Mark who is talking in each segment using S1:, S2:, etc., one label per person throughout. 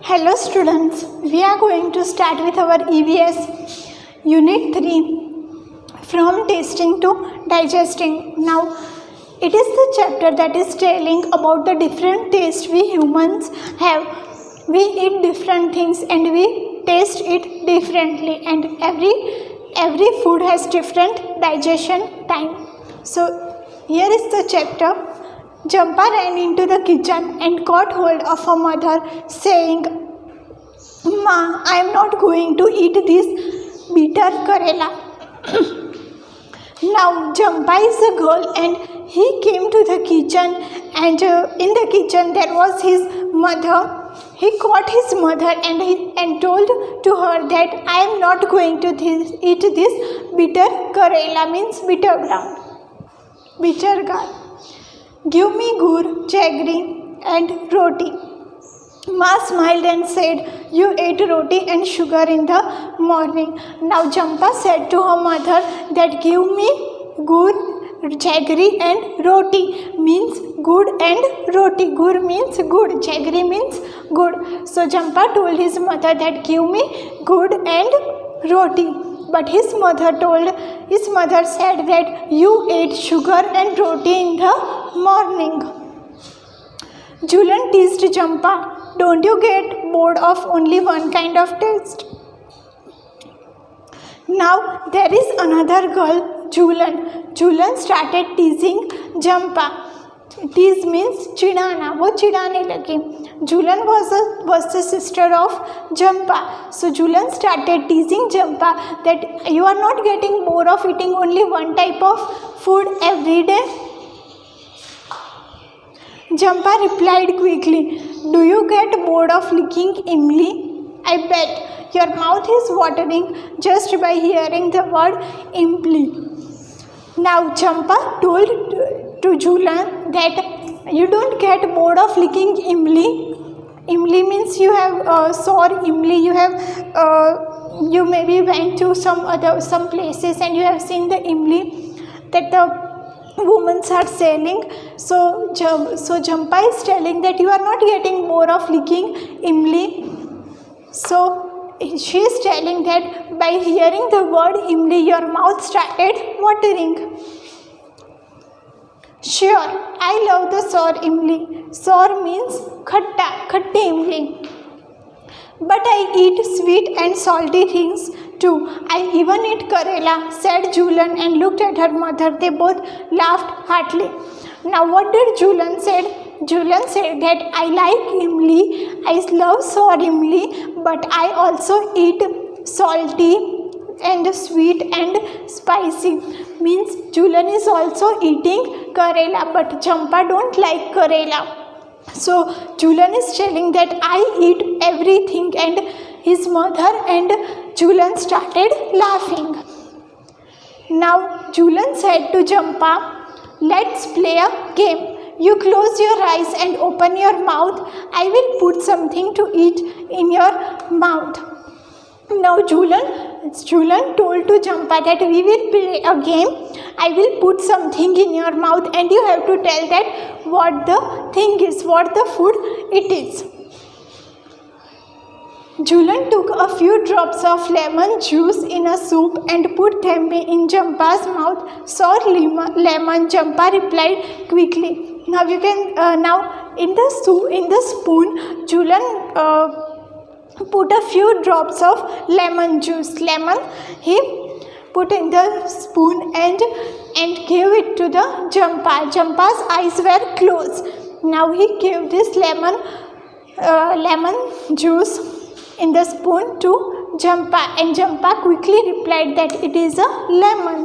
S1: Hello students, we are going to start with our EVS Unit 3 from tasting to digesting. Now it is the chapter that is telling about the different taste we humans have. We eat different things and we taste it differently, and every food has different digestion time. So here is the chapter. Jampa ran into the kitchen and caught hold of her mother, saying, "Ma, I am not going to eat this bitter karela." Now Jampa is a girl and he came to the kitchen, and in the kitchen there was his mother. He caught his mother and told to her that I am not going to eat this bitter karela, means bitter gourd. Give me gur, jaggery and roti. Ma smiled and said, "You ate roti and sugar in the morning." Now Jampa said to her mother that give me gur, jaggery and roti, means good and roti. Gur means good, jaggery means good. So Jampa told his mother that give me good and roti. But his mother said that you ate sugar and roti in the morning. Julan teased Jampa, "Don't you get bored of only one kind of taste?" Now there is another girl, Julan. Julan started teasing Jampa. Tease means चिढ़ाना, वो चिढ़ाने लगी. Julan was the sister of Jampa. So Julan started teasing Jampa that you are not getting bored of eating only one type of food every day. Jampa replied quickly, "Do you get bored of licking imli? I bet your mouth is watering just by hearing the word imli." Now Jampa told to Julan that you don't get bored of licking imli. Imli means you have saw imli. You maybe went to some places and you have seen the imli that the women are selling. So Jampa is telling that you are not getting bored of licking imli. So she is telling that by hearing the word imli, your mouth started watering. Sure, I love the sour imli. Sour means khatti imli. But I eat sweet and salty things too. I even eat karela, said Julan and looked at her mother. They both laughed heartily. Now what did Julan say? Julan said that I like imli, I love sour imli, but I also eat salty and sweet and spicy. Means Julan is also eating karela, but Jampa don't like karela. So Julan is telling that I eat everything, and his mother and Julan started laughing. Now Julan said to Jampa, "Let's play a game. You close your eyes and open your mouth. I will put something to eat in your mouth." Now Julan told to Jampa that we will play a game. I will put something in your mouth and you have to tell that what the thing is, what the food it is. Julan took a few drops of lemon juice in a soup and put them in Jampa's mouth. "Sour lemon," Jampa replied quickly. Now you can now in the spoon, Julan put a few drops of lemon juice. Lemon he put in the spoon and gave it to the Jampa. Jampa's eyes were closed. Now he gave this lemon juice in the spoon to Jampa, and Jampa quickly replied that it is a lemon.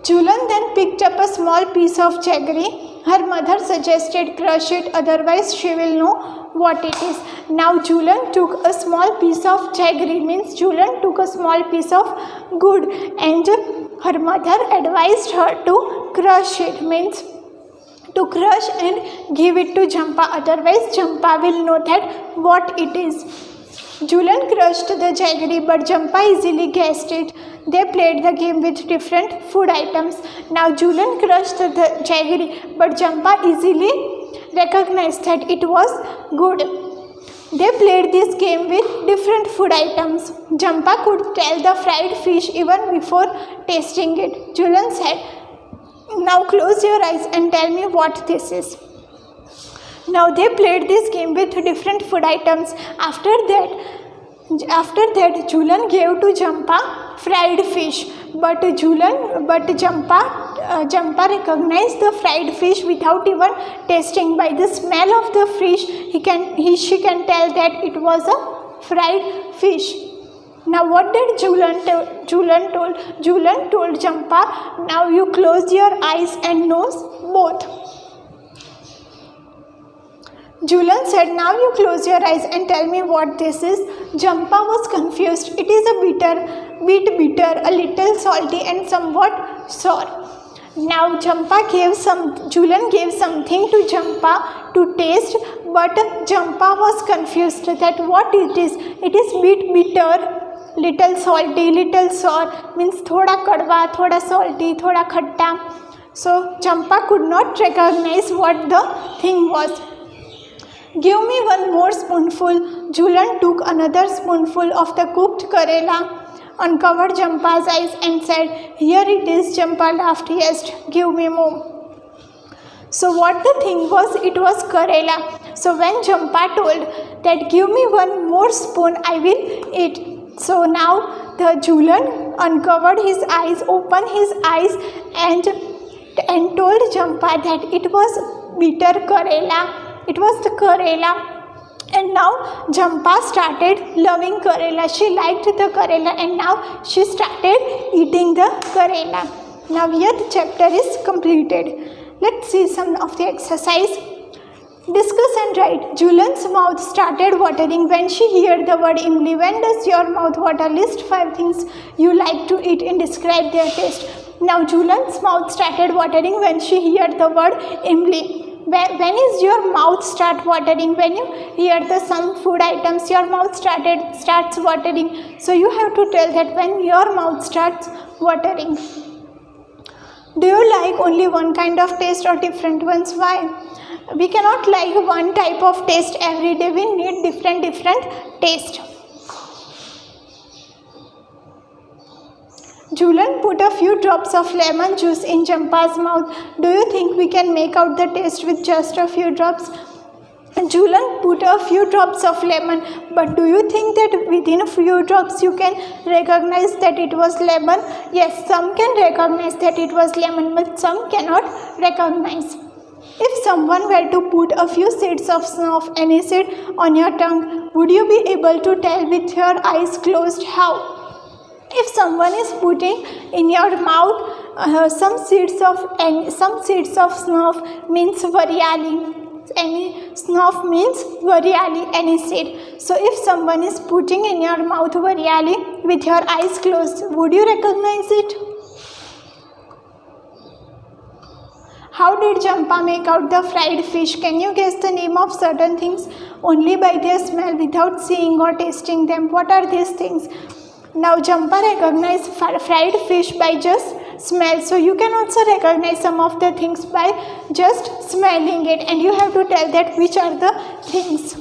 S1: Julan then picked up a small piece of jaggery. Her mother suggested crush it, otherwise she will know what it is. Now Julan took a small piece of jaggery, means Julan took a small piece of gur, and her mother advised her to crush it, means to crush and give it to Jampa, otherwise Jampa will know that what it is. Julan crushed the jaggery, but Jampa easily guessed it. They played the game with different food items. Now Julan crushed the jaggery, but Jampa easily recognized that it was good. They played this game with different food items. Jampa could tell the fried fish even before tasting it. Julan said, "Now close your eyes and tell me what this is." Now they played this game with different food items. After that, Julan gave to Jampa fried fish, but Jampa recognized the fried fish without even tasting. By the smell of the fish, she can tell that it was a fried fish. Now what did Julan told? Julan told Jampa, "Now you close your eyes and nose both." Julan said, "Now you close your eyes and tell me what this is." Jampa was confused. It is a bit bitter, a little salty and somewhat sour. Now Julan gave something to Jampa to taste, but Jampa was confused that what it is. It is bit bitter, little salty, little sour, means thoda kadwa, thoda salty, thoda khatta. So Jampa could not recognize what the thing was. "Give me one more spoonful." Julan took another spoonful of the cooked karela, uncovered Jampa's eyes and said, "Here it is." Jampa laughed. "Yes, give me more." So what the thing was, it was karela. So when Jampa told that give me one more spoon, I will eat. So now the Julan uncovered his eyes, opened his eyes and told Jampa that it was bitter karela. It was the karela, and now Jampa started loving karela. She liked the karela and now she started eating the karela. Now here the chapter is completed. Let's see some of the exercise. Discuss and write. Julan's mouth started watering when she heard the word imli. When does your mouth water? List 5 things you like to eat and describe their taste. Now Julan's mouth started watering when she heard the word imli. When is your mouth start watering? When you hear some food items, your mouth starts watering. So you have to tell that when your mouth starts watering. Do you like only one kind of taste or different ones? Why? We cannot like one type of taste every day. We need different taste. Julan put a few drops of lemon juice in Jampa's mouth. Do you think we can make out the taste with just a few drops? Julan put a few drops of lemon, but do you think that within a few drops you can recognize that it was lemon? Yes, some can recognize that it was lemon, but some cannot recognize. If someone were to put a few seeds of snow of any seed on your tongue, would you be able to tell with your eyes closed? How? If someone is putting in your mouth some seeds of snuff, means variali. Any snuff means variali, any seed. So if someone is putting in your mouth variali with your eyes closed, would you recognize it? How did Jampa make out the fried fish? Can you guess the name of certain things only by their smell without seeing or tasting them? What are these things? Now Jampa recognized fried fish by just smell. So you can also recognize some of the things by just smelling it, and you have to tell that which are the things.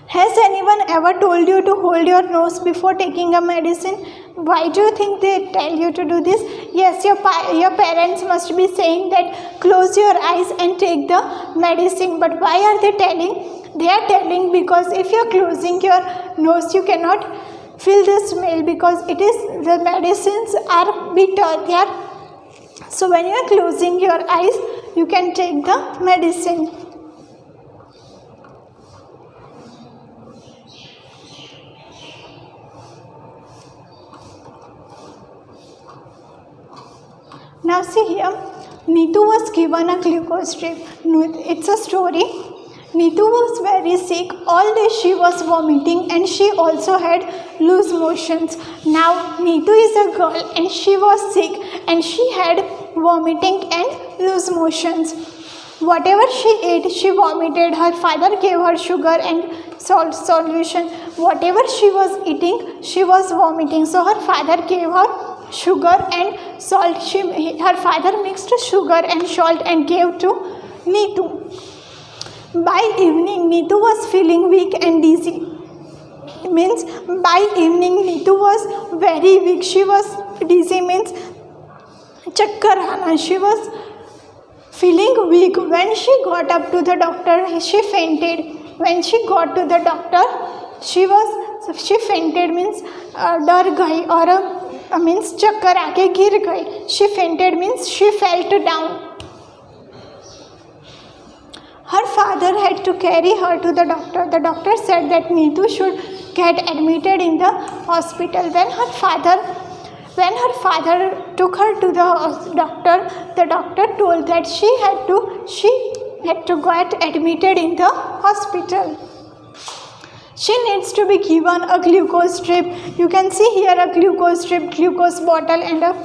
S1: Has anyone ever told you to hold your nose before taking a medicine? Why do you think they tell you to do this? Yes, your parents must be saying that close your eyes and take the medicine. But why are they telling? They are telling because if you are closing your nose, you cannot feel the smell because the medicines are bitter. So when you are closing your eyes, you can take the medicine. Now see here, Neetu was given a glucose drip. It's a story. Neetu was very sick. All day she was vomiting and she also had loose motions. Now Neetu is a girl and she was sick and she had vomiting and loose motions. Whatever she ate, she vomited. Her father gave her sugar and salt solution. Whatever she was eating, she was vomiting. So her father gave her sugar and salt. Her father mixed sugar and salt and gave to Neetu. By evening, Neetu was feeling weak and dizzy. Means by evening, Neetu was very weak. She was dizzy means chakkar aana. She was feeling weak. When she got up to the doctor, she fainted. When she got to the doctor, she fainted means डर गई और means चक्कर आके गिर गई. She fainted means she fell down. Her father had to carry her to the doctor. The doctor said that Neetu should get admitted in the hospital. When her father took her to the doctor told that she had to get admitted in the hospital. She needs to be given a glucose drip. You can see here a glucose drip, glucose bottle, and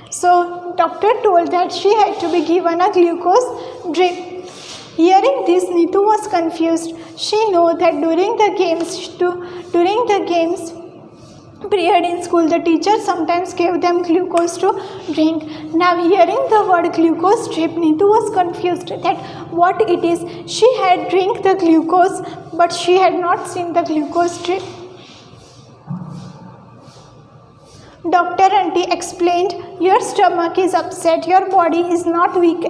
S1: so doctor told that she had to be given a glucose drip. Hearing this, Neetu was confused. She knew that during the games period in school, the teacher sometimes gave them glucose to drink. Now hearing the word glucose drip, Neetu was confused that what it is. She had drank the glucose, but she had not seen the glucose drip. Doctor auntie explained, your stomach is upset, your body is not weak,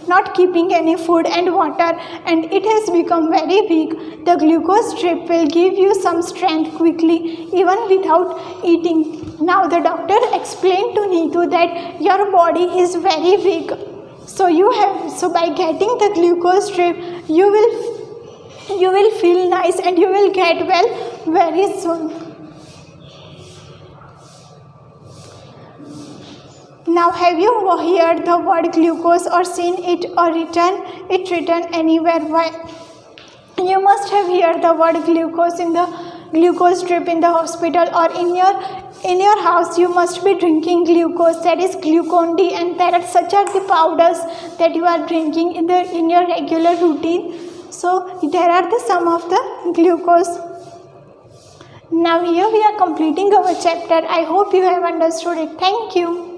S1: not keeping any food and water, and it has become very weak. The glucose drip will give you some strength quickly, even without eating. Now the doctor explained to Neetu that your body is very weak. So by getting the glucose drip, you will feel nice and you will get well very soon. Now have you heard the word glucose or seen it or written anywhere? Why? You must have heard the word glucose in the glucose drip in the hospital, or in your house you must be drinking glucose, that is Glucon-D, and there are such are the powders that you are drinking in your regular routine. So there are some of the glucose. Now here we are completing our chapter. I hope you have understood it. Thank you.